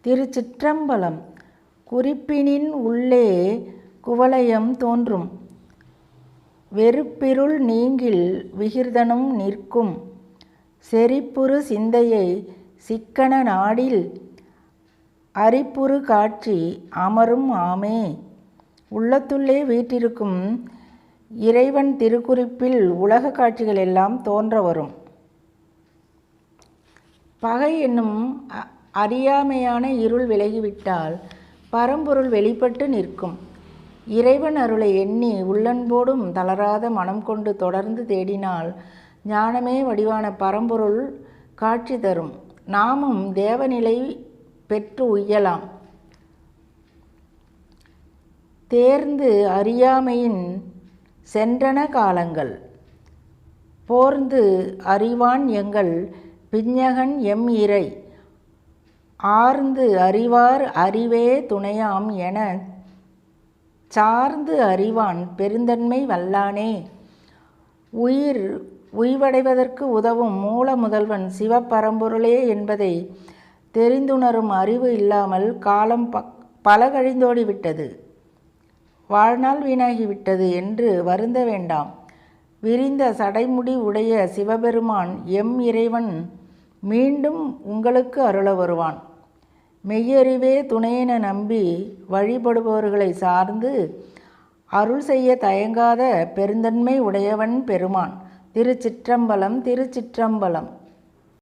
திருச்சிற்றம்பலம். குறிப்பினின் உள்ளே குவலயம் தோன்றும், வெறுப்பிருள் நீங்கில் விகிர்தனும் நிற்கும், செறிப்புறு சிந்தையை சிக்கன நாடில் அரிப்புறு காட்சி அமரும் ஆமே. உள்ளத்துள்ளே வீற்றிருக்கும் இறைவன் திருக்குறிப்பில் உலக காட்சிகள் எல்லாம் தோன்ற வரும். பகை என்னும் அறியாமையான இருள் விலகிவிட்டால் பரம்பொருள் வெளிப்பட்டு நிற்கும். இறைவன் அருளை எண்ணி உள்ளன்போடும் தளராத மனம் கொண்டு தொடர்ந்து தேடினால் ஞானமே வடிவான பரம்பொருள் காட்சி தரும். நாமும் தேவநிலை பெற்று உய்யலாம். தேர்ந்து அறியாமையின் சென்றன காலங்கள், போர்ந்து அறிவான் எங்கள் பிஞ்ஞகன் எம் இறை, ஆர்ந்து அறிவார் அறிவே துணையாம் என சார்ந்து அறிவான் பெருந்தன்மை வல்லானே. உய்வடைவதற்கு உதவும் மூல முதல்வன் சிவபரம்பொருளே என்பதை தெரிந்துணரும் அறிவு இல்லாமல் காலம் பல கழிந்தோடிவிட்டது, வாழ்நாள் வீணாகிவிட்டது என்று வருந்த வேண்டாம். விரிந்த சடைமுடி உடைய சிவபெருமான் எம் இறைவன் மீண்டும் உங்களுக்கு அருள வருவான். மெய்யறிவே துணையென நம்பி வழிபடுபவர்களை சார்ந்து அருள் செய்ய தயங்காத பெருந்தன்மை உடையவன் பெருமான். திருச்சிற்றம்பலம். திருச்சிற்றம்பலம்.